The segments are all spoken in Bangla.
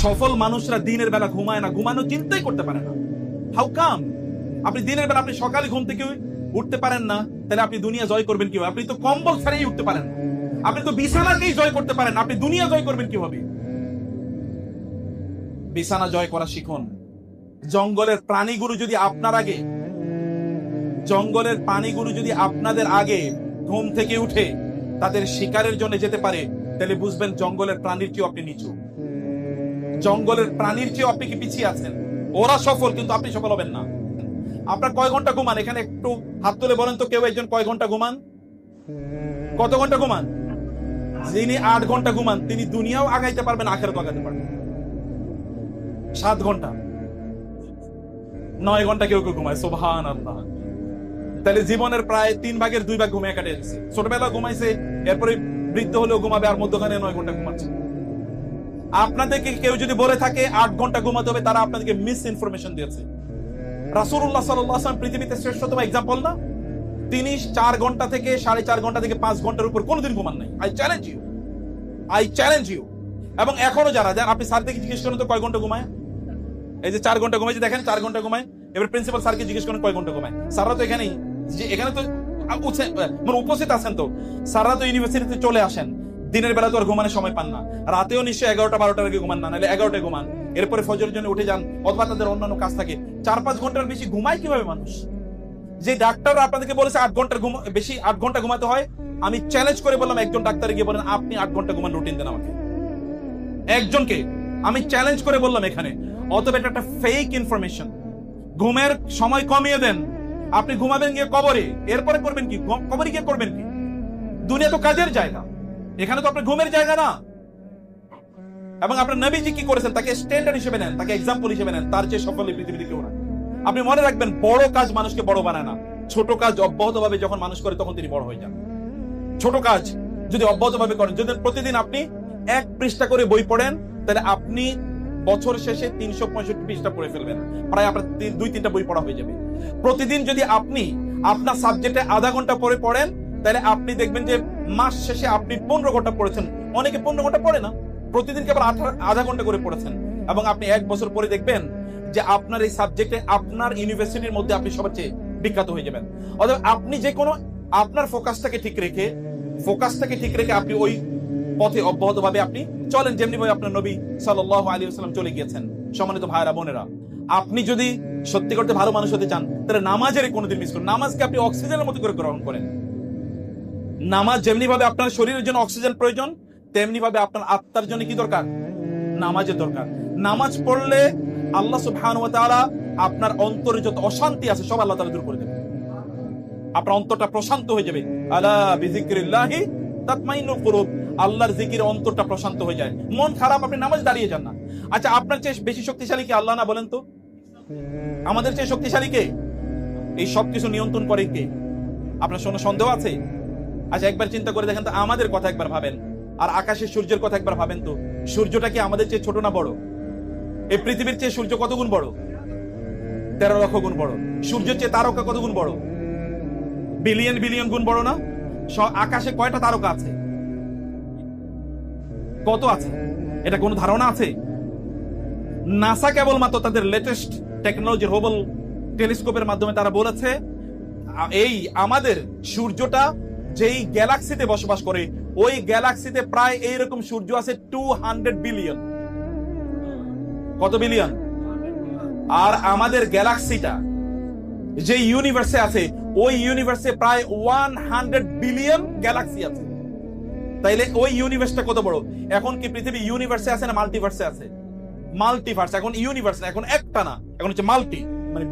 সফল মানুষরা দিনের বেলা ঘুমায় না, ঘুমানো চিন্তাই করতে পারে না। How come? আপনি দিনের বেলা আপনি সকালে ঘুম থেকে উঠতে পারেন না, তাহলে আপনি দুনিয়া জয় করবেন কিভাবে? আপনি তো কম্বল ছাড়াই উঠতে পারেন না, আপনি তো বিছানাকেই জয় করতে পারেন, আপনি দুনিয়া জয় করবেন কিভাবে? বিছানা জয় করা শিখুন। জঙ্গলের প্রাণীগুলো যদি আপনাদের আগে ঘুম থেকে উঠে তাদের শিকারের জন্য যেতে পারে, তাহলে বুঝবেন জঙ্গলের প্রাণীর চেয়েও আপনি নিচু, জঙ্গলের প্রাণীর চেয়েও আপনি কি পিছিয়ে আছেন। ওরা সফল, কিন্তু আপনি সফল হবেন না। আপনার কয় ঘন্টা ঘুমান? এখানে একটু হাত তুলে বলেন তো, কেউ একজন কয় ঘন্টা ঘুমান? কত ঘন্টা ঘুমান? যিনি 8 ঘন্টা ঘুমান তিনি দুনিয়াও আগাইতে পারবেন, আখেরাতও আগাইতে পারবেন। 7 ঘন্টা, 9 ঘন্টা কেউ কেউ ঘুমায়, সুবহানাল্লাহ। তাহলে জীবনের প্রায় 3 ভাগের 2 ভাগ ঘুমিয়ে কাটিয়ে দিচ্ছে। ছোটবেলা ঘুমাইছে, এরপরে বৃদ্ধ হলেও ঘুমাবে, আর মধ্যখানে 9 ঘন্টা ঘুমাচ্ছে। আপনাদেরকে কেউ যদি বলে থাকে 8 ঘন্টা ঘুমাতে হবে, তারা আপনাদেরকে মিস ইনফরমেশন দিয়েছে। রাসূলুল্লাহ সাল্লাল্লাহু আলাইহি ওয়াসাল্লাম পৃথিবীতে শ্রেষ্ঠতম एग्जांपल না? তিনি 4 ঘন্টা থেকে 4.5 ঘন্টা থেকে 5 ঘন্টার উপর কোনোদিন ঘুমান নাই। I challenge you. এবং এখনো যারা আপনি স্যার থেকে জিজ্ঞেস করেন তো কয় ঘন্টা ঘুমায়? এই যে 4 ঘন্টা ঘুমাইছে, দেখেন 4 ঘন্টা ঘুমায়। এবার প্রিন্সিপাল স্যারকে জিজ্ঞেস করেন কয় ঘন্টা ঘুমায়। স্যাররা তো এখানেই, যে এখানে তো উপস্থিত আছেন, তো স্যাররা তো ইউনিভার্সিটিতে চলে আসেন, দিনের বেলা তো আর ঘুমানোর সময় পান না। রাতেও নিশ্চয়ই 11টা-12টার আগে ঘুমান না, নাহলে 11টায় ঘুমান, এরপরে ফজরের জন্য উঠে যান, অথবা তাদের অন্যান্য কাজ থাকে। 4-5 ঘন্টার বেশি ঘুমায় কিভাবে মানুষ? যে ডাক্তাররা আপনাদেরকে বলেছে 8 ঘন্টার বেশি 8 ঘন্টা ঘুমাতে হয়, আমি চ্যালেঞ্জ করে বললাম একজন ডাক্তার গিয়ে বলেন আপনি 8 ঘন্টা ঘুমান, রুটিন দেন আমাকে। একজনকে আমি চ্যালেঞ্জ করে বললাম এখানে। অতএব এটা একটা ফেক ইনফরমেশন। ঘুমের সময় কমিয়ে দেন। আপনি ঘুমাবেন গিয়ে কবরে, এরপরে করবেন কি? কবরে গিয়ে করবেন কি? দুনিয়া তো কাজের জায়গা, এখানে তো আপনার ঘুমের জায়গা না। এবং আপনার নবীজি কি করেছেন, তাকে স্ট্যান্ডার্ড হিসেবে নেন, তাকে এক্সাম্পল হিসেবে নেন। তার চেয়ে সফল পৃথিবীতে কেউ না। আপনি মনে রাখবেন, বড় কাজ মানুষকে বড় বানায় না, ছোট কাজ অব্যাহতভাবে যখন মানুষ করে তখন তিনি বড় হয়ে যান। ছোট কাজ যদি অব্যাহতভাবে করেন, যদি প্রতিদিন আপনি 1 পৃষ্ঠা করে বই পড়েন, তাহলে আপনি বছর শেষে 365 পৃষ্ঠা পড়ে ফেলবেন, প্রায় আপনার 2-3টা বই পড়া হয়ে যাবে। প্রতিদিন যদি আপনি আপনার সাবজেক্টে আধা ঘন্টা পরে পড়েন, তাহলে আপনি দেখবেন যে মাস শেষে আপনি 15 ঘন্টা পড়েছেন। অনেকে 15 ঘন্টা পড়ে না, প্রতিদিন কেবল আধা ঘন্টা করে পড়েছেন, এবং আপনি 1 বছর পরে দেখবেন যে আপনার এই সাবজেক্টে আপনার ইউনিভার্সিটির মধ্যে আপনি সবচেয়ে বিখ্যাত হয়ে যাবেন। অথবা আপনি যে কোনো আপনার ফোকাসটাকে ঠিক রেখে আপনি ওই পথে অব্যাহতভাবে আপনি চলেন, যেমনি ভাবে আপনার নবী সাল্লাল্লাহু আলাইহি ওয়াসাল্লাম চলে গিয়েছেন। সম্মানিত ভাইরা বোনেরা, আপনি যদি সত্যি করতে ভালো মানুষ হতে চান, তাহলে নামাজের কোনোদিন মিস করুন। নামাজকে আপনি অক্সিজেনের মতো করে গ্রহণ করেন। নামাজ যেমনি ভাবে আপনার শরীরের জন্য অক্সিজেন প্রয়োজন, তেমনি ভাবে আপনার আত্মার জন্য কি দরকার? নামাজের দরকার। নামাজ পড়লে আল্লাহ সুবহানাহু ওয়া তাআলা আপনার অন্তরে যত অশান্তি আছে সব আল্লাহ তাআলা দূর করে দেবে। আপনার অন্তরটা প্রশান্ত হয়ে যাবে। আলা বিযিকরিল্লাহি তাতমাইন্নুল কুলুব। আল্লাহর জিকিরে অন্তরটা প্রশান্ত হয়ে যায়। মন খারাপ, আপনি নামাজ দাঁড়িয়ে যান না। আচ্ছা, আপনার চেয়ে বেশি শক্তিশালী কি আল্লাহ না? বলেন তো, আমাদের চেয়ে শক্তিশালী কে? এই সবকিছু নিয়ন্ত্রণ করে কে? আপনার কোনো সন্দেহ আছে? আচ্ছা, একবার চিন্তা করে দেখেন তো, আমাদের কথা একবার ভাবেন, আর আকাশের সূর্যের কথা একবার ভাবেন তো। সূর্যটা কি আমাদের চেয়ে ছোট না বড়? এই পৃথিবীর চেয়ে সূর্য কত গুণ বড়? 13 লক্ষ গুণ বড়। সূর্যের চেয়ে তারকা কত গুণ বড়? বিলিয়ন বিলিয়ন গুণ বড় না? আকাশে কয়টা তারকা আছে? কত আছে? এটা কোনো ধারণা আছে? নাসা কেবলমাত্র তাদের লেটেস্ট টেকনোলজি হাবল টেলিস্কোপের মাধ্যমে তারা বলেছে, এই আমাদের সূর্যটা যেই গ্যালাক্সিতে বসবাস করে, ওই গ্যালাক্সিতে প্রায় এইরকম সূর্য আছে 200 বিলিয়ন। কত বিলিয়ন? আর আমাদের গ্যালাক্সিটা যে ইউনিভার্সে আছে, ওই ইউনিভার্সে প্রায় 100 বিলিয়ন গ্যালাক্সি আছে। তাইলে ওই ইউনিভার্সটা কত বড়? এখন কি পৃথিবী ইউনিভার্সে আছে না মাল্টিভার্সে আছে? মাল্টিভার্স। এখন ইউনিভার্স না, এখন একটা না, এখন হচ্ছে মাল্টি, মানে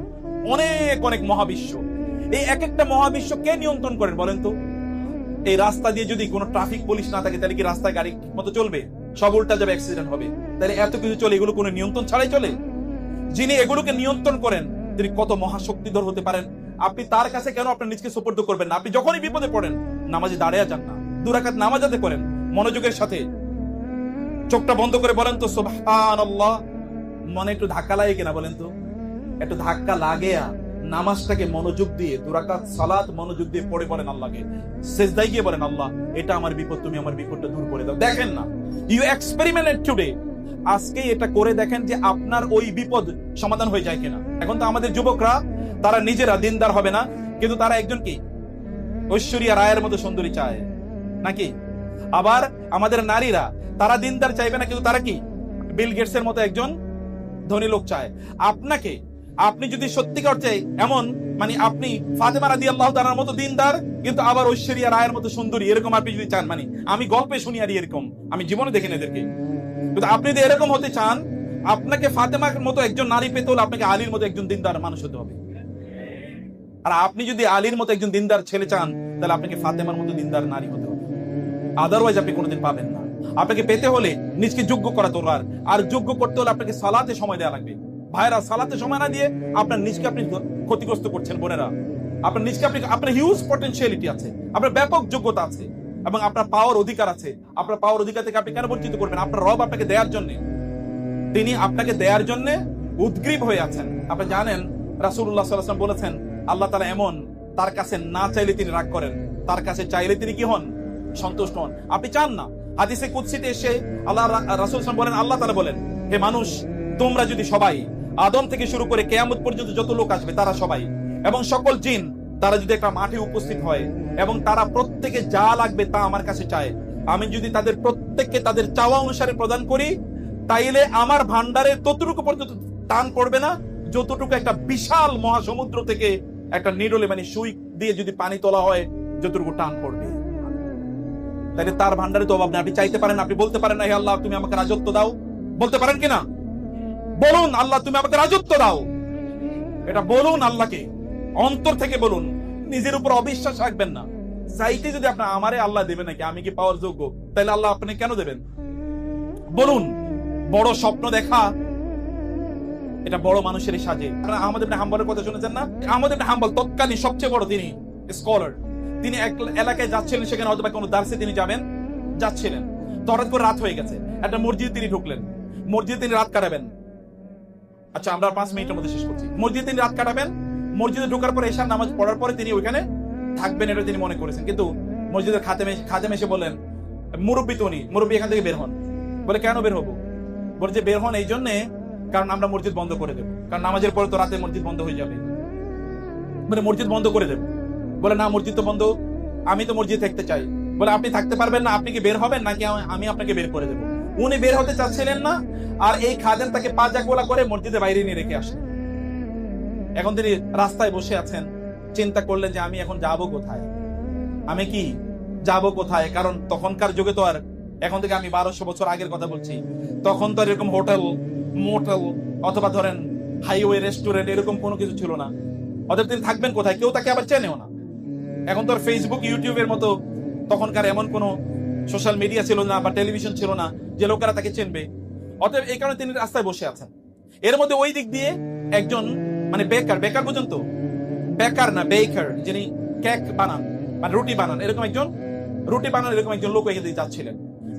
অনেক অনেক মহাবিশ্ব। এই এক একটা মহাবিশ্ব কে নিয়ন্ত্রণ করেন বলেন তো? এই রাস্তা দিয়ে যদি কোনো ট্রাফিক পুলিশ না থাকে, তাহলে কি রাস্তায় গাড়ি মতো চলবে? সব উল্টা যাবে, অ্যাক্সিডেন্ট হবে। তাহলে এত কিছু চলে, এগুলো কোনো নিয়ন্ত্রণ ছাড়াই চলে? যিনি এগুলোকে নিয়ন্ত্রণ করেন তিনি কত মহাশক্তিধর হতে পারেন? আপনি তার কাছে কেন আপনার নিজকে সুপর্দ করবেন না? আপনি যখনই বিপদে পড়েন নামাজে দাঁড়িয়ে যান না, 2 রাকাত নামাজ আদায় করেন মনোযোগের সাথে। চোখটা বন্ধ করে বলেন তো সুবহানাল্লাহ। মনে একটু ধাক্কা লাগে কিনা বলেন তো? একটু ধাক্কা লাগে। নামাজটাকে মনোযোগ দিয়ে 2 রাকাত সালাত মনোযোগ দিয়ে পড়ে বলেন আল্লাহকে, সিজদায় গিয়ে বলেন, আল্লাহ এটা আমার বিপদ, তুমি আমার বিপদটা দূর করে দাও। দেখেন না, ইউ এক্সপেরিমেন্ট টুডে। আজকে এটা করে দেখেন যে আপনার ওই বিপদ সমাধান হয়ে যায় কিনা। এখন তো আমাদের যুবকরা তারা নিজেরা দিনদার হবে না, কিন্তু তারা একজন কি ঐশ্বরিয়া রায়ের মতো সুন্দরী চায় নাকি? আবার আমাদের নারীরা তারা দিনদার চাইবে না, কিন্তু তারা কি বিল গেটসের মতো একজন ধনী লোক চায়। আপনাকে, আপনি যদি সত্যিকার অর্থে এমন মানে আপনি ফাতেমা রাদিয়াল্লাহু তাআলার মতো দিনদার কিন্তু আবার ঐশ্বরিয়া রায়ের মতো সুন্দরী, এরকম আপনি যদি চান, মানে আমি গল্পে শুনি আর এরকম, আমি জীবনে দেখি না এদেরকে, কিন্তু আপনি যদি এরকম হতে চান, আপনাকে ফাতেমার মতো একজন নারী পেতে হলে আপনাকে আলীর মতো একজন দিনদার মানুষ হতে হবে। আর আপনি যদি আলীর মতো একজন দিনদার ছেলে চান, তাহলে আপনাকে ফাতেমার মতো দিনদার নারী হতে হবে, আদারওয়াইজ আপনি কোনোদিন পাবেন না। আপনাকে পেতে হলে নিজকে যোগ্য করা দরকার, আর যোগ্য করতে হলে আপনাকে সালাতে সময় দেওয়া লাগবে। ভাইরা, সালাতে সময় না দিয়ে আপনার নিজকে আপনি ক্ষতিগ্রস্ত করছেন। বোনেরা, আপনার নিজকে আপনি, আপনার হিউজ পটেনশিয়ালিটি আছে, আপনার ব্যাপক যোগ্যতা আছে এবং আপনার পাওয়ার অধিকার আছে। আপনার পাওয়ার অধিকার থেকে আপনি কেন বঞ্চিত করবেন? আপনার রব আপনাকে দেওয়ার জন্য, তিনি আপনাকে দেওয়ার জন্য উদ্গ্রীব হয়ে আছেন। আপনি জানেন রাসূলুল্লাহ সাল্লাল্লাহু আলাইহি ওয়াসাল্লাম বলেছেন, আল্লাহ তাআলা এমন, তার কাছে না চাইলে তিনি রাগ করেন, তার কাছে চাইলে তিনি কি হন? সন্তুষ্ট হন। আপনি চান না। হাদিসে কুদসিতে এসে আল্লাহ রাসূল বলেন, আল্লাহ তাআলা বলেন, হে মানুষ, তোমরা যদি সবাই আদম থেকে শুরু করে কিয়ামত পর্যন্ত যত লোক আসবে তারা সবাই এবং সকল জিন তারা যদি একটা মাঠে উপস্থিত হয় এবং তারা প্রত্যেকে যা লাগবে তা আমার কাছে চায়, আমি যদি তাদের প্রত্যেককে তাদের চাওয়া অনুসারে প্রদান করি, তাইলে আমার ভান্ডারের ততটুকু পর্যন্ত টান পড়বে না যতটুকু একটা বিশাল মহাসমুদ্র থেকে একটা নিডলে মানে সুই দিয়ে যদি পানি তোলা হয় যতটুকু টান পড়বে। তাইলে তার ভান্ডারে তো অভাব নেই। আপনি চাইতে পারেন, আপনি বলতে পারেন না, হে আল্লাহ তুমি আমাকে রাজত্ব দাও, বলতে পারেন কিনা? বলুন, আল্লাহ তুমি আমাকে রাজত্ব দাও, এটা বলুন আল্লাহকে, অন্তর থেকে বলুন, নিজের উপর অবিশ্বাস রাখবেন না। চাইতে যদি আপনার আমারে আল্লাহ দেবে নাকি, আমি কি পাওয়ার যোগ্য, তাহলে আল্লাহ আপনি কেন দেবেন? বলুন। বড় স্বপ্ন দেখা এটা বড় মানুষেরই সাজে। আপনারা আহমদ ইবনে হাম্বলের কথা শুনেছেন না? আহমদ ইবনে হাম্বল তৎকালীন সবচেয়ে বড় তিনি স্কলার। তিনি এক এলাকায় যাচ্ছিলেন, সেখানে হয়তো কোনো দার্সে তিনি যাচ্ছিলেন, তো হঠাৎ করে রাত হয়ে গেছে। একটা মসজিদে তিনি ঢুকলেন, মসজিদে তিনি রাত কাটাবেন। আচ্ছা, আমরা 5 মিনিটের মধ্যে শেষ করছি। মসজিদে তিনি রাত কাটাবেন, মসজিদে ঢোকার পরে এশার নামাজ পড়ার পরে তিনি ওইখানে থাকবেন, এটা তিনি মনে করেছেন। কিন্তু মসজিদের খাদেম এসে বললেন, মুরব্বী তো উনি, মুরব্বী এখান থেকে বের হন। বলে কেন বের হবো? বলে যে বের হন এই জন্যে কারণ আমরা মসজিদ বন্ধ করে দেবো, কারণ নামাজের পরে তো রাতে মসজিদ বন্ধ হয়ে যাবে, মানে মসজিদ বন্ধ করে দেবো। বলে না, মসজিদ তো বন্ধ, আমি তো মসজিদ থাকতে চাই। বলে আপনি থাকতে পারবেন না, আপনি কি বের হবেন নাকি আমি আপনাকে বের করে দেবো? উনি বের হতে চাচ্ছিলেন না, আর এই খাদেম তাকে পা জাগোলা করে মসজিদের বাইরে নিয়ে রেখে আসেন। এখন তিনি রাস্তায় বসে আছেন, চিন্তা করলেন যে আমি এখন যাবো কোথায়, আমি কি যাবো কোথায়? কারণ তখনকার যুগে তো আর, এখন থেকে আমি 1200 বছর আগের কথা বলছি, তখন তো এরকম হোটেল, মোটেল অথবা ধরেন হাইওয়ে রেস্টুরেন্ট এরকম কোনো কিছু ছিল না। অতএব তিনি থাকবেন কোথায়? কেউ তাকে আবার চেনেও না। এখন তো আর ফেসবুক, ইউটিউবের মতো তখনকার এমন কোনো সোশ্যাল মিডিয়া ছিল না বা টেলিভিশন ছিল না যে লোকেরা তাকে চিনবে। অতএব এই কারণে তিনি রাস্তায় বসে আছেন। এর মধ্যে ওই দিক দিয়ে একজন মানে বেকার পর্যন্ত, বেকার না বেকার, যিনি কেক বানান মানে রুটি বানান, এরকম একজন লোক এখানে যাচ্ছিলেন।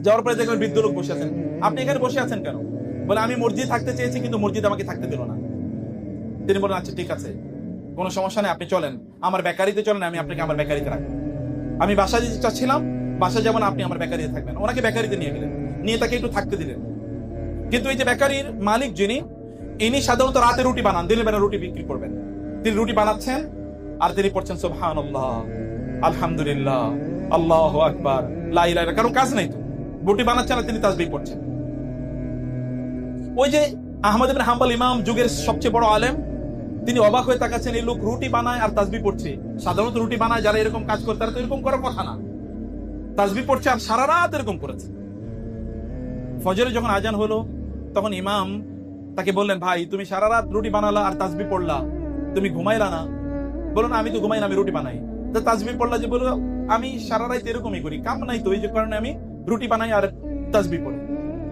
যাওয়ার পরে দেখবেন বৃদ্ধ লোক বসে আছেন। আপনি এখানে বসে আছেন কেন? বলে আমি মসজিদ থাকতে চেয়েছি, কিন্তু মসজিদ আমাকে থাকতে দিল না। তিনি বলেন আচ্ছা ঠিক আছে, কোনো সমস্যা নেই, আপনি চলেন আমার বেকারিতে চলেন, আমি আপনাকে আমার বেকারিতে রাখবো। আমি বাসা যেতে চাচ্ছিলাম, বাসা যেমন আপনি আমার বেকারিতে থাকবেন। ওনাকে বেকারিতে নিয়ে গেলেন, নিয়ে তাকে একটু থাকতে দিলেন। কিন্তু এই যে বেকারির মালিক যিনি, ইনি সাধারণত রাতে রুটি বানান, দিনের বেলা রুটি বিক্রি করবেন। তিনি রুটি বানাচ্ছেন আর তিনি পড়ছেন সুবহানাল্লাহ, আলহামদুলিল্লাহ, আল্লাহু আকবার, লা ইলাহা ইল্লাল্লাহ। কারণ কাজ নাই তো, রুটি বানাচ্ছেন আর তিনি তাসবিহ পড়ছেন। ওই যে আহমদ ইবনে হাম্বল ইমাম, যুগের সবচেয়ে বড় আলেম, তিনি অবাক হয়ে তাকাচ্ছেন, এই লোক রুটি বানায় আর তাসবিহ পড়ছে। সাধারণত রুটি বানায় যারা এরকম কাজ করে তারা তো এরকম করার কথা না, তাসবিহ পড়ছে আর সারা রাত এরকম করেছে। ফজরে যখন আজান হলো তখন ইমাম তাকে বললেন, ভাই তুমি সারা রাত রুটি বানালা আর তাসবিহ পড়লা, তুমি ঘুমাইলা না? বলো না, আমি তো ঘুমাই না, আমি রুটি বানাই। তো তাসবিহ পড়লা যে? বলো আমি সারা রাত এরকমই করি, কাম নাই তো, এই যে কারণে আমি রুটি বানাই আর তাসবিহ পড়ি।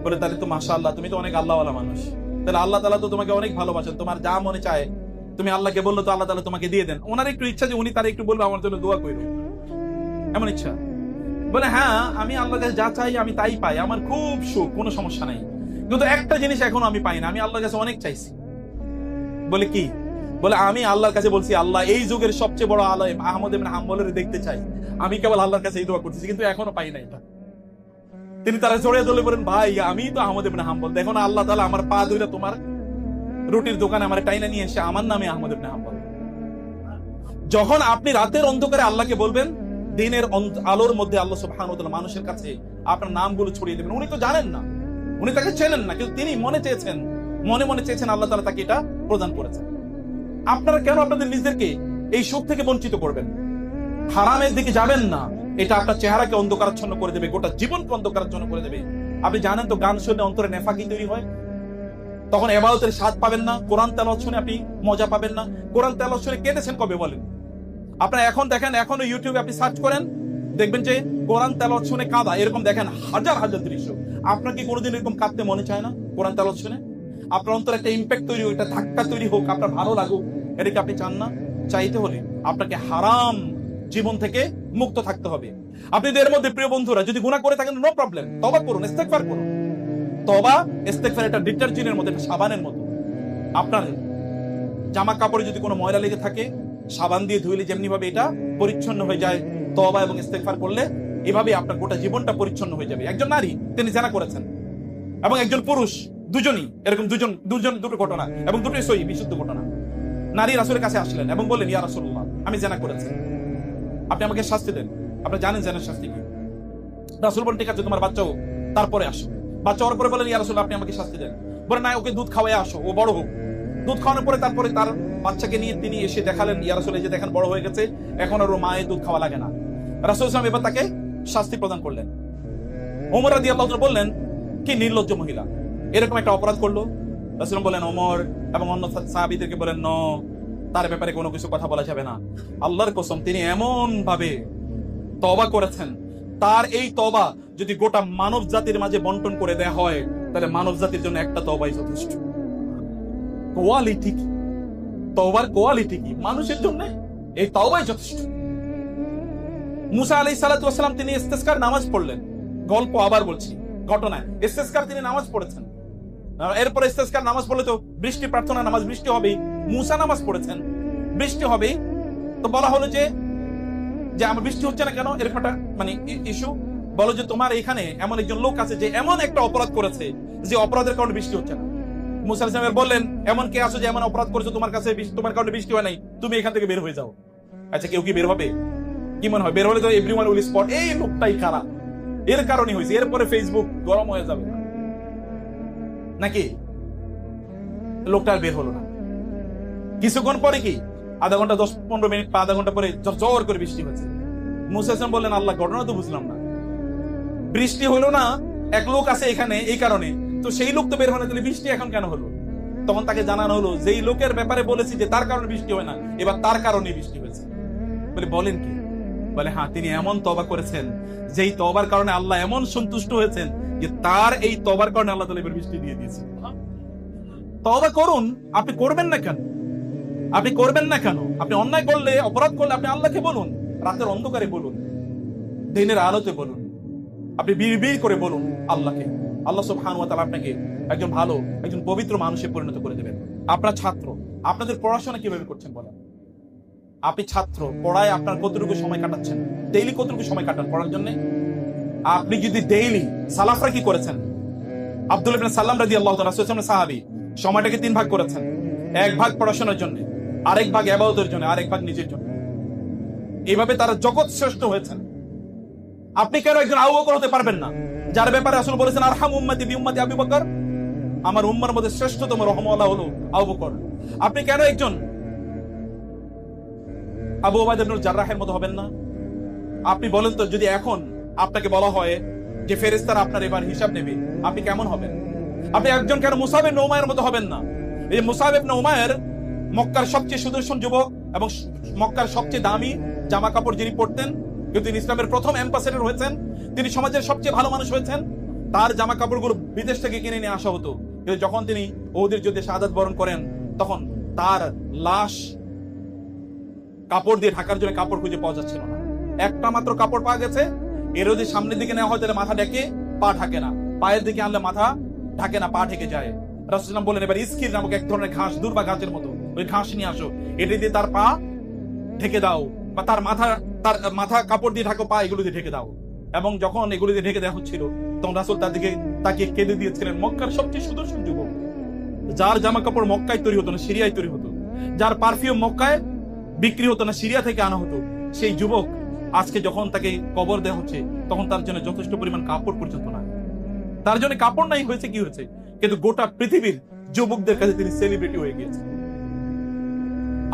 বলে তাহলে তো মাশাআল্লাহ, তুমি তো অনেক আল্লাহওয়ালা মানুষ, তাহলে আল্লাহ তাআলা তো তোমাকে অনেক ভালোবাসেন, তোমার যা মনে চায় তুমি আল্লাহকে বললো তো আল্লাহ তাআলা তোমাকে দিয়ে দেন। ওনার একটু ইচ্ছা যে উনি তারা একটু বলবো আমার জন্য দোয়া করো, এমন ইচ্ছা। বলে হ্যাঁ, আমি আল্লাহর কাছে যা চাই আমি তাই পাই, আমার খুব সুখ, কোনো সমস্যা নাই। কিন্তু একটা জিনিস এখনো আমি পাই না, আমি আল্লাহর কাছে অনেক চাইছি। বলে কি? বলে আমি আল্লাহর কাছে বলছি, আল্লাহ এই যুগের সবচেয়ে বড় আলেম আহমদ ইবনে হাম্বলের দেখতে চাই, আমি কেবল আল্লাহর কাছে এই দোয়া করতেছি, কিন্তু এখনো পাই না এটা। তিনি তারা জড়িয়ে ধরে বলেন, ভাই আমি তো আহমদ ইবনে হাম্বল, দেখো না আল্লাহ তাআলা আমার পা ধরে তোমার রুটির দোকানে আমার টাইনা নিয়ে এসে আমার নামে আহমদ ইবনে হাম্বল। যখন আপনি রাতের অন্ধকারে আল্লাহকে বলবেন, দিনের আলোর মধ্যে আল্লাহ সুবহানাহু ওয়া তাআলা মানুষের কাছে আপনার নামগুলো ছড়িয়ে দেবেন। উনি তো জানেন না, উনি তাকে চেনেন না, কিন্তু তিনি মনে চেয়েছেন, মনে মনে চেয়েছেন, আল্লাহ তাআলা তাকে এটা প্রদান করেছেন। আপনারা কেন আপনাদের নিজেদেরকে এই সুখ থেকে বঞ্চিত করবেন? হারামের দিকে যাবেন না, এটা আপনার চেহারাকে অন্ধকারাচ্ছন্ন করে দেবে, গোটা জীবনকে অন্ধকারাচ্ছন্ন করে দেবে। আপনি জানেন তো, গান শুনে অন্তরে নেফাকি তৈরি হয়, তখন ইবাদতের স্বাদ পাবেন না। কোরআন তেলাওয়াত শুনে আপনি মজা পাবেন না। কোরআন তেলাওয়াত শুনে কেঁদেছেন কবে বলেন? আপনারা এখন দেখেন, এখনো ইউটিউবে আপনি সার্চ করেন, দেখবেন যে কোরআন তেলাওয়াত শুনে কাঁদা, এরকম দেখেন হাজার হাজার দৃশ্য। আপনার কি কোনোদিন এরকম কাঁদতে মনে চায় না কোরআন তেলাওয়াত শুনে? আপনার অন্তরে একটা ইম্প্যাক্ট তৈরি হোক, একটা ধাক্কা তৈরি হোক, আপনার ভালো লাগুক, এটা কি আপনি চান না? চাইতে হলে আপনাকে হারাম জীবন থেকে মুক্ত থাকতে হবে। আপনি এর মধ্যে প্রিয় বন্ধুরা যদি গুনাহ করে থাকেন, নো প্রবলেম, তওবা করুন, ইস্তেগফার করুন। তওবা ইস্তেগফার এটা ডিটারজেন্টের মতো, এটা সাবানের মতো। আপনার জামা কাপড়ে যদি কোনো ময়লা লেগে থাকে, সাবান দিয়ে ধুইলে যেমনি ভাবে এটা পরিচ্ছন্ন হয়ে যায়, তওবা এবং ইস্তেগফার করলে এভাবে আপনার গোটা জীবনটা পরিচ্ছন্ন হয়ে যাবে। একজন নারী, তিনি জিনা করেছেন, এবং একজন পুরুষ, দুজনই এরকম, দুটো ঘটনা, এবং দুটোই সহি বিশুদ্ধ ঘটনা। নারী রাসূলের কাছে আসলেন এবং বললেন, ইয়া রাসূলুল্লাহ, আমি জিনা করেছি, আপনি আমাকে শাস্তি দেন। আপনি জানেন জিনার শাস্তি কি? রাসূল বলেন, ঠিক আছে, তোমার বাচ্চা হোক, তারপরে আসো। বাচ্চা হওয়ার পরে বলেন, ইয়া রাসূলুল্লাহ, আপনি আমাকে শাস্তি দেন। বলেন, না, ওকে দুধ খাওয়াই আসো, ও বড় হোক। দুধ খাওয়ানোর পরে তারপরে তার বাচ্চাকে নিয়ে তিনি এসে দেখালেন, ইয়া রাসূল, এই যে দেখেন বড় হয়ে গেছে, এখন আর ওর মায়ের দুধ খাওয়া লাগে না। রাসূল সাল্লাল্লাহু আলাইহি ওয়াসাল্লাম এবার তাকে শাস্তি প্রদান করলেন। ওমর রাদিয়াল্লাহু আনহু বললেন, কি নির্লজ্জ মহিলা, এরকম একটা অপরাধ করলো। রাসূল বলেন, ওমর এবং অন্য সাহাবীদেরকে বলেন, ন, তার ব্যাপারে কোনো কিছু কথা বলা যাবে না। আল্লাহর কসম, তিনি এমন ভাবে তওবা করেছেন, তার এই তওবা যদি গোটা মানব জাতির মাঝে বন্টন করে দেয়া হয়, তাহলে মানব জাতির জন্য একটা তওবাই যথেষ্ট। কোয়ালিটি কি তওবার, কোয়ালিটি কি মানুষের জন্য, এই তওবাই যথেষ্ট। মুসা আলাইহিস সালাতু ওয়াস সালাম তিনি ইস্তেসকার নামাজ পড়লেন। গল্প আবার বলছি, ঘটনা। ইস্তেসকার তিনি নামাজ পড়েছেন, এরপরে ইস্তেসকার নামাজ পড়লে তো বৃষ্টি প্রার্থনা নামাজ, বৃষ্টি হবেই। মুসা নামাজ পড়েছেন, বৃষ্টি হবেই। তো বলা হলো যে আমার বৃষ্টি হচ্ছে না কেন, এরকম একটা মানে ইস্যু। বলো যে তোমার এখানে এমন একজন লোক আছে যে এমন একটা অপরাধ করেছে যে অপরাধের কারণে বৃষ্টি হচ্ছে না। মুসা আলাইহিস সালাম বললেন, এমন কে আছো যে এমন অপরাধ করেছো তোমার কাছে তোমার কারণে বৃষ্টি হয় নাই, তুমি এখান থেকে বের হয়ে যাও। আচ্ছা, কেউ কি বের হবে? কি মনে হয় বের হলে তো এভরিওয়ান উইল স্পট এই লোকটাই খারাপ, এর কারণে হয়েছে, এরপরে ফেসবুক গরম হয়ে যাবে নাকি? লোকটা আর বের হলো না। কিছুক্ষণ পরে কি, আধা ঘন্টা 10-15 মিনিট বা আধা ঘন্টা পরে জোর করে বৃষ্টি হয়েছে। মুসা আলাইহিস সালাম বললেন, আল্লাহ, ঘটনা তো বুঝলাম না, বৃষ্টি হলো না, এক লোক আছে এখানে এই কারণে, তো সেই লোক তো বের হয় না, তাহলে বৃষ্টি এখন কেন হলো? তখন তাকে জানানো হলো, যেই লোকের ব্যাপারে বলেছি যে তার কারণে বৃষ্টি হয় না, এবার তার কারণে বৃষ্টি হয়েছে। বলে, বলেন কি? বলে, হ্যাঁ, তিনি এমন তওবা করেছেন যেই তওবার কারণে আল্লাহ এমন সন্তুষ্ট হয়েছেন যে তার এই তওবার কারণে আল্লাহ তাআলা এবার বৃষ্টি দিয়ে দিয়েছে। তওবা করুন। আপনি করবেন না কেন? আপনি করবেন না কেন? আপনি অন্যায় করলে, অপরাধ করলে আপনি আল্লাহকে বলুন, রাতের অন্ধকারে বলুন, দিনের আলোতে বলুন, আপনি বিড়বিড় করে বলুন আল্লাহকে। আল্লাহ সুবহানাহু ওয়া তাআলা আপনাকে একজন ভালো, একজন পবিত্র মানুষে পরিণত করে দেবেন। আপনার ছাত্র, আপনাদের পড়াশোনা কিভাবে করছেন বলেন? আপনি ছাত্র, পড়ায় আপনার কতটুকু সময় কাটাচ্ছেন? ডেইলি কতটুকু সময় কাটান পড়ার জন্য? আপনি যদি ডেইলি, সালাফরা কি করেছেন? আব্দুল্লাহ ইবনে সাল্লাম রাদিয়াল্লাহু তাআলা রাসূলের সাহাবী, সময়টাকে 3 ভাগ করেছেন। 1 ভাগ পড়াশোনার জন্য, আরেক ভাগ ইবাদতের জন্য, আরেক ভাগ নিজের জন্য। এইভাবে তারা জগৎ শ্রেষ্ঠ হয়েছেন। আপনি কেন একজন আবু বকর হতে পারবেন না, যার ব্যাপারে রাসূল বলেছেন, আরহাম উম্মতি বি উম্মতি আবু বকর, আমার উম্মার মধ্যে শ্রেষ্ঠতম রহমওয়ালা হলো আবু বকর। আপনি কেন একজন আবু উবাইদা ইবনুল জাররাহের মতো হবেন না? আপনি বলেন তো, যদি এখন আপনাকে বলা হয় যে ফেরেশতারা আপনার এবার হিসাব নেবে, আপনি কেমন হবেন? আপনি একজন কেন মুসাব ইবনে উমাইরের মতো হবেন না? এই মুসাব ইবনে উমাইর মক্কার সবচেয়ে সুদর্শন যুবক এবং মক্কার সবচেয়ে দামি জামা কাপড় যিনি পরতেন, কিন্তু তিনি ইসলামের প্রথম অ্যাম্বাসেডর হয়েছেন, তিনি সমাজের সবচেয়ে ভালো মানুষ হয়েছেন। তার জামা কাপড়গুলো বিদেশ থেকে কিনে নিয়ে আসা হতো, কিন্তু যখন তিনি উহুদের যুদ্ধে শাহাদাত বরণ করেন, তখন তার লাশ কাপড় দিয়ে ঢাকার জন্য কাপড় খুঁজে পাওয়া যাচ্ছিল না। একটা মাত্র কাপড় পাওয়া গেছে, এর যদি সামনের দিকে নেওয়া হয় তাহলে মাথা ঢেকে, পা ঢাকে না, পায়ের দিকে আনলে মাথা ঢাকে না, পা ঢেকে যায়। রাসূল সাল্লাল্লাহু বলেন, এবার ইসকির নামক এক ধরনের ঘাস, দুর্বা ঘাসের মতো, ওই ঘাস নিয়ে আসো, এটি দিয়ে তার পা ঢেকে দাও, বা তার মাথা কাপড় দিয়ে ঢাকো, পা এগুলো দিয়ে ঢেকে দাও। এবং যখন এগুলো দিয়ে ঢেকে দেওয়া হচ্ছিল, তখন রাসূল তার দিকে তাকিয়ে কেঁদে দিয়েছিলেন। মক্কার সবচেয়ে সুদর্শন যুবক, যার জামা কাপড় মক্কায় তৈরি হতো না, সিরিয়ায় তৈরি হতো, যার পারফিউম মক্কায় বিক্রি হতো না, সিরিয়া থেকে আনা হতো, সেই যুবক আজকে যখন তাকে কবর দেওয়া হচ্ছে তখন তার জন্য যথেষ্ট পরিমাণ কাপড় পর্যন্ত না, তার জন্য কাপড় নাই, হয়েছে কি হয়েছে, কিন্তু গোটা পৃথিবীর যুবকদের কাছে তিনি সেলিব্রিটি হয়ে গিয়েছেন।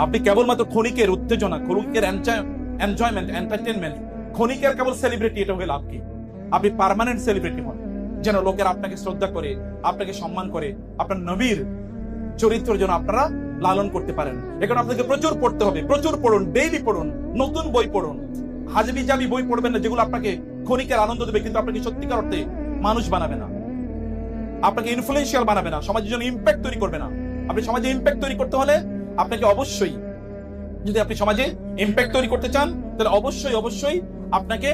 আপনি কেবলমাত্র ক্ষণিকের উত্তেজনা, ক্ষণিকের এনজয়মেন্ট, এন্টারটেনমেন্ট, ক্ষণিকের কেবল সেলিব্রিটি, এটা হয়ে লাভ কি? আপনি পার্মানেন্ট সেলিব্রিটি হন, যেন লোকের আপনাকে শ্রদ্ধা করে, আপনাকে সম্মান করে, আপনার নবীর চরিত্র যেন আপনারা লালন করতে পারেন। এখন আপনাকে প্রচুর পড়তে হবে, প্রচুর পড়ুন, ডেইলি পড়ুন, নতুন বই পড়ুন, হাজবি জাবি বই পড়বেন না যেগুলো আপনাকে ক্ষণিকের আনন্দ দেবে কিন্তু আপনাকে সত্যিকার অর্থে মানুষ বানাবে না, আপনাকে ইনফ্লুয়েন্সিয়াল বানাবে না, সমাজের জন্য ইম্প্যাক্ট তৈরি করবে না। আপনি সমাজে ইম্প্যাক্ট তৈরি করতে হলে আপনাকে অবশ্যই, যদি আপনি সমাজে ইম্প্যাক্ট তৈরি করতে চান তাহলে অবশ্যই অবশ্যই আপনাকে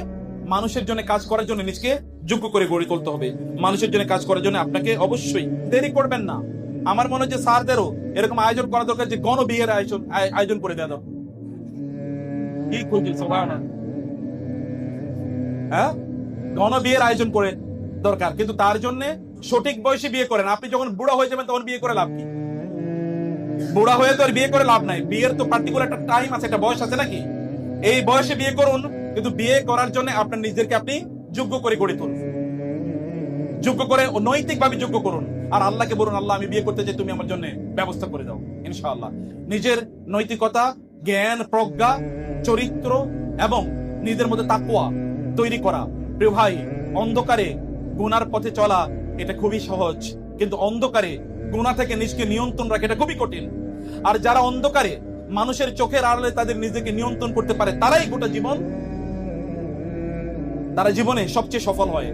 মানুষের জন্য কাজ করার জন্য নিজেকে যোগ্য করে গড়ে তুলতে হবে। মানুষের জন্য কাজ করার জন্য আপনাকে অবশ্যই দেরি করবেন না। আমার মনে হয় যে স্যারদেরও এরকম আয়োজন করা দরকার, যে গণ বিয়ের আয়োজন করে দেওয়া দরকার। কি খুঁজছেন সবাই? হ্যাঁ, গণ বিয়ের আয়োজন করে দরকার, কিন্তু তার জন্য সঠিক বয়সে বিয়ে করেন। আপনি যখন বুড়া হয়ে যাবেন তখন বিয়ে করে লাভ কি? বুড়া হয়ে তো আর বিয়ে করে লাভ নাই, বিয়ের তো পার্টিকুলার একটা টাইম আছে, একটা বয়স আছে নাকি? এই বয়সে বিয়ে করুন, কিন্তু বিয়ে করার জন্য আপনার নিজেকে আপনি যোগ্য করে গড়ে তুলুন, যোগ্য করে নৈতিক ভাবে যোগ্য করুন। আর আল্লাহকে বলুন, আল্লাহ আমি বিয়ে করতে চাই, তুমি আমার জন্য ব্যবস্থা করে দাও। ইনশাআল্লাহ নিজের নৈতিকতা, জ্ঞান, প্রজ্ঞা, চরিত্র এবং নিজের মধ্যে তাকওয়া তৈরি করা। প্রিয় ভাই, অন্ধকারে গুনার পথে চলা এটা খুবই সহজ, কিন্তু অন্ধকারে গুনাহ থেকে নিজকে নিয়ন্ত্রণ রাখা এটা খুবই কঠিন। আর যারা অন্ধকারে মানুষের চোখের আড়ালে তাদের নিজেকে নিয়ন্ত্রণ করতে পারে, তারাই গোটা জীবন, তারা জীবনে সবচেয়ে সফল হয়।